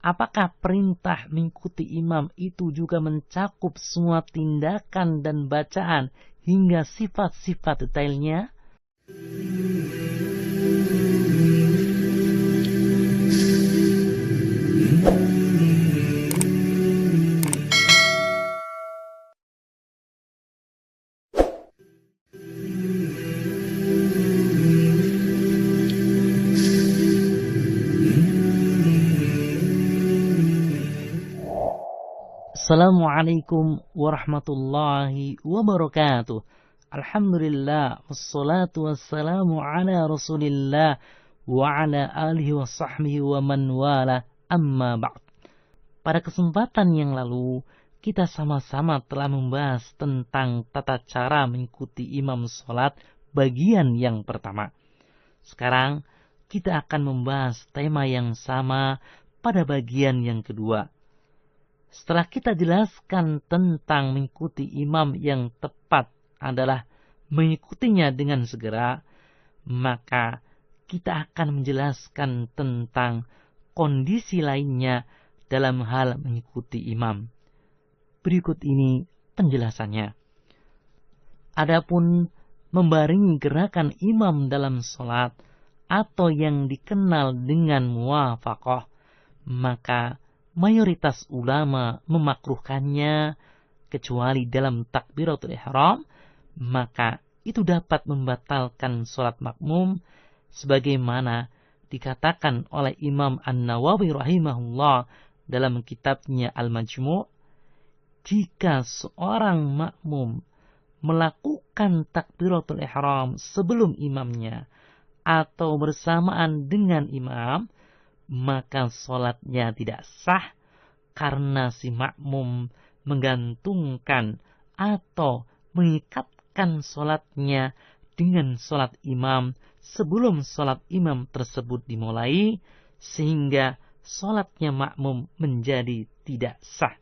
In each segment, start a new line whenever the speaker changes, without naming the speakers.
apakah perintah mengikuti imam itu juga mencakup semua tindakan dan bacaan hingga sifat-sifat detailnya? Assalamualaikum warahmatullahi wabarakatuh. Alhamdulillah, wassalatu wassalamu ala rasulillah wa ala alihi wa sahbihi wa man wala, amma ba'd. Pada kesempatan yang lalu, kita sama-sama telah membahas tentang tata cara mengikuti imam sholat bagian yang pertama. Sekarang, kita akan membahas tema yang sama pada bagian yang kedua. Setelah kita jelaskan tentang mengikuti imam yang tepat adalah mengikutinya dengan segera, maka kita akan menjelaskan tentang kondisi lainnya dalam hal mengikuti imam. Berikut ini penjelasannya. Adapun membarengi gerakan imam dalam sholat atau yang dikenal dengan muwafaqah, maka mayoritas ulama memakruhkannya kecuali dalam takbiratul ihram, maka itu dapat membatalkan sholat makmum sebagaimana dikatakan oleh Imam An-Nawawi rahimahullah dalam kitabnya Al-Majmu'. Jika seorang makmum melakukan takbiratul ihram sebelum imamnya atau bersamaan dengan imam, maka sholatnya tidak sah karena si makmum menggantungkan atau mengikatkan sholatnya dengan sholat imam sebelum sholat imam tersebut dimulai, sehingga sholatnya makmum menjadi tidak sah.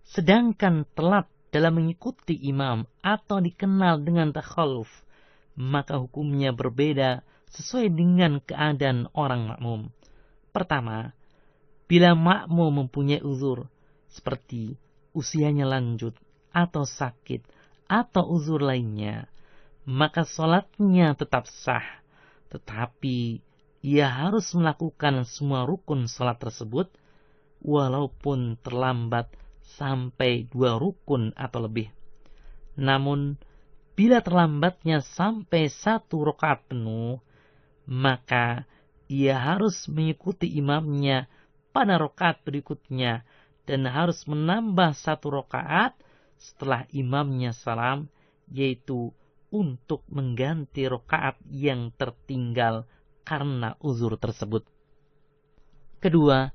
Sedangkan telat dalam mengikuti imam atau dikenal dengan takhalluf, maka hukumnya berbeda sesuai dengan keadaan orang makmum. Pertama, bila makmum mempunyai uzur seperti usianya lanjut atau sakit atau uzur lainnya, maka sholatnya tetap sah, tetapi ia harus melakukan semua rukun sholat tersebut walaupun terlambat sampai 2 rukun atau lebih. Namun bila terlambatnya sampai 1 rakaat penuh, maka ia harus mengikuti imamnya pada rakaat berikutnya dan harus menambah 1 rakaat setelah imamnya salam, yaitu untuk mengganti rakaat yang tertinggal karena uzur tersebut. Kedua,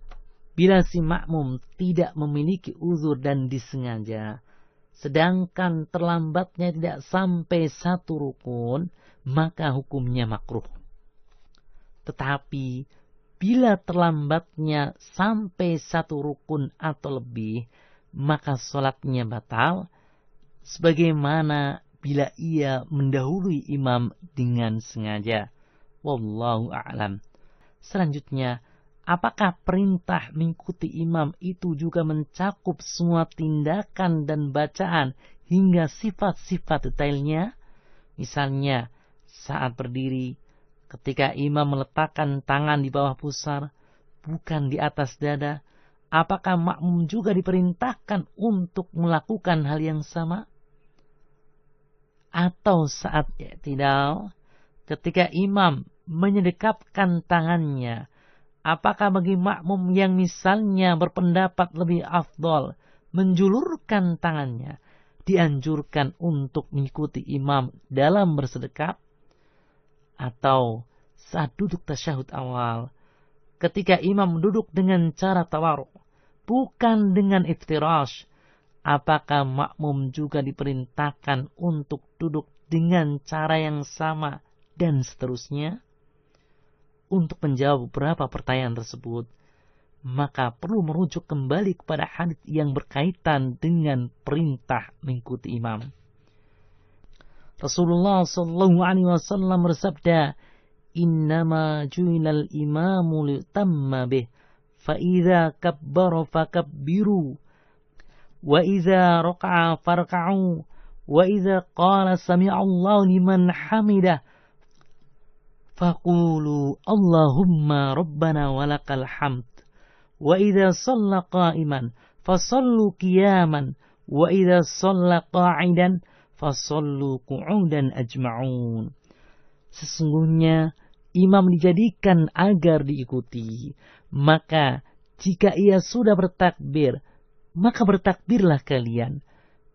bila si makmum tidak memiliki uzur dan disengaja, sedangkan terlambatnya tidak sampai 1 rukun, maka hukumnya makruh. Tetapi bila terlambatnya sampai 1 rukun atau lebih, maka sholatnya batal, sebagaimana bila ia mendahului imam dengan sengaja. Wallahu a'lam. Selanjutnya, apakah perintah mengikuti imam itu juga mencakup semua tindakan dan bacaan hingga sifat-sifat detailnya? Misalnya, saat berdiri, ketika imam meletakkan tangan di bawah pusar, bukan di atas dada, apakah makmum juga diperintahkan untuk melakukan hal yang sama? Atau saat i'tidal, ketika imam menyedekapkan tangannya, apakah bagi makmum yang misalnya berpendapat lebih afdol menjulurkan tangannya, dianjurkan untuk mengikuti imam dalam bersedekap? Atau saat duduk tasyahud awal, ketika imam duduk dengan cara tawarruk, bukan dengan iftirash, apakah makmum juga diperintahkan untuk duduk dengan cara yang sama dan seterusnya? Untuk menjawab beberapa pertanyaan tersebut, maka perlu merujuk kembali kepada hadits yang berkaitan dengan perintah mengikuti imam. Rasulullah sallallahu alaihi wasallam bersabda, "Innama ju'ilal imamu liutamma bih." fa idza kabbara fakabbiru wa idza raka'a farka'u wa idza qala sami'allahu liman hamidah faqulu Allahumma rabbana walakal hamd wa idza shalla qa'iman fasallu qiyaman wa idza shalla qa'idan fasallu qu'udan ajma'un. Sesungguhnya imam dijadikan agar diikuti, maka jika ia sudah bertakbir, maka bertakbirlah kalian.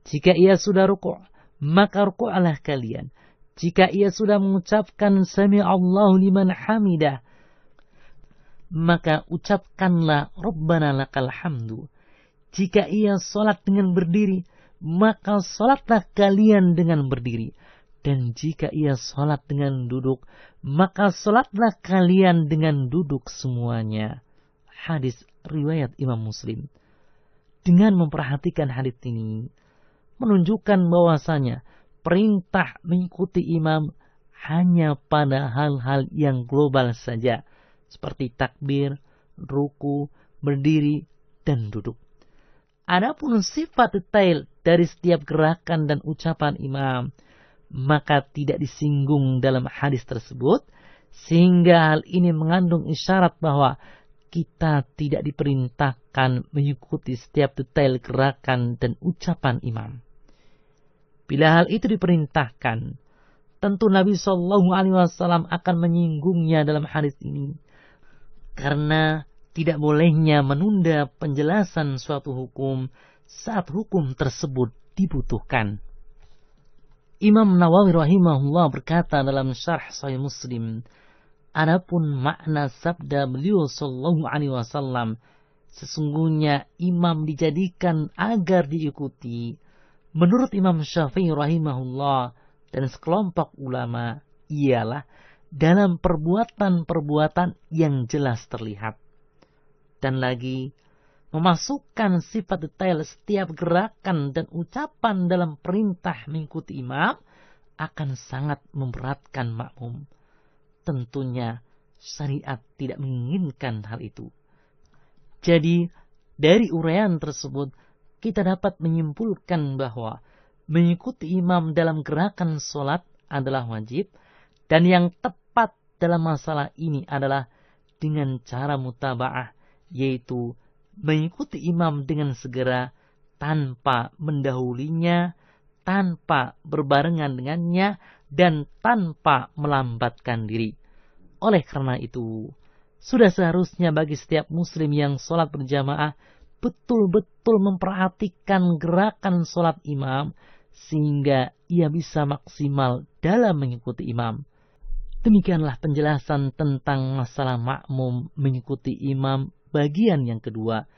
Jika ia sudah rukuk, maka rukuklah kalian. Jika ia sudah mengucapkan sami'allahu liman hamidah, maka ucapkanlah Rabbana lakal hamdu. Jika ia salat dengan berdiri, maka salatlah kalian dengan berdiri. Dan jika ia salat dengan duduk, maka salatlah kalian dengan duduk semuanya. Hadis riwayat Imam Muslim. Dengan memperhatikan hadis ini, menunjukkan bahwasanya perintah mengikuti imam hanya pada hal-hal yang global saja, seperti takbir, ruku, berdiri, dan duduk. Adapun sifat detail dari setiap gerakan dan ucapan imam, maka tidak disinggung dalam hadis tersebut, sehingga hal ini mengandung isyarat bahwa kita tidak diperintahkan mengikuti setiap detail gerakan dan ucapan imam. Bila hal itu diperintahkan, tentu Nabi SAW akan menyinggungnya dalam hadis ini, karena tidak bolehnya menunda penjelasan suatu hukum saat hukum tersebut dibutuhkan. Imam Nawawi rahimahullah berkata dalam syarh Sahih Muslim, adapun makna sabda beliau sallallahu alaihi wasallam, sesungguhnya imam dijadikan agar diikuti, menurut Imam Syafi'i rahimahullah dan sekelompok ulama, ialah dalam perbuatan-perbuatan yang jelas terlihat. Dan lagi, memasukkan sifat detail setiap gerakan dan ucapan dalam perintah mengikuti imam akan sangat memberatkan makmum. Tentunya syariat tidak menginginkan hal itu. Jadi, dari uraian tersebut, kita dapat menyimpulkan bahwa mengikuti imam dalam gerakan sholat adalah wajib, dan yang tepat dalam masalah ini adalah dengan cara mutaba'ah, yaitu mengikuti imam dengan segera tanpa mendahulinya, tanpa berbarengan dengannya, dan tanpa melambatkan diri. Oleh karena itu, sudah seharusnya bagi setiap muslim yang sholat berjamaah betul-betul memperhatikan gerakan sholat imam, sehingga ia bisa maksimal dalam mengikuti imam. Demikianlah penjelasan tentang masalah makmum mengikuti imam bagian yang kedua.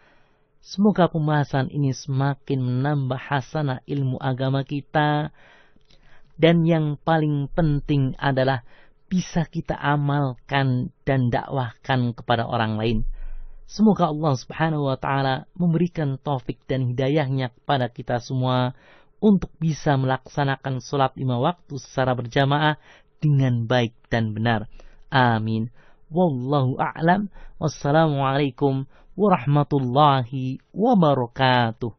Semoga pembahasan ini semakin menambah hasanah ilmu agama kita, dan yang paling penting adalah bisa kita amalkan dan dakwahkan kepada orang lain. Semoga Allah Subhanahu wa taala memberikan taufik dan hidayahnya kepada kita semua untuk bisa melaksanakan sholat 5 waktu secara berjamaah dengan baik dan benar. Amin. Wallahu a'lam. Wassalamualaikum warahmatullahi wabarakatuh.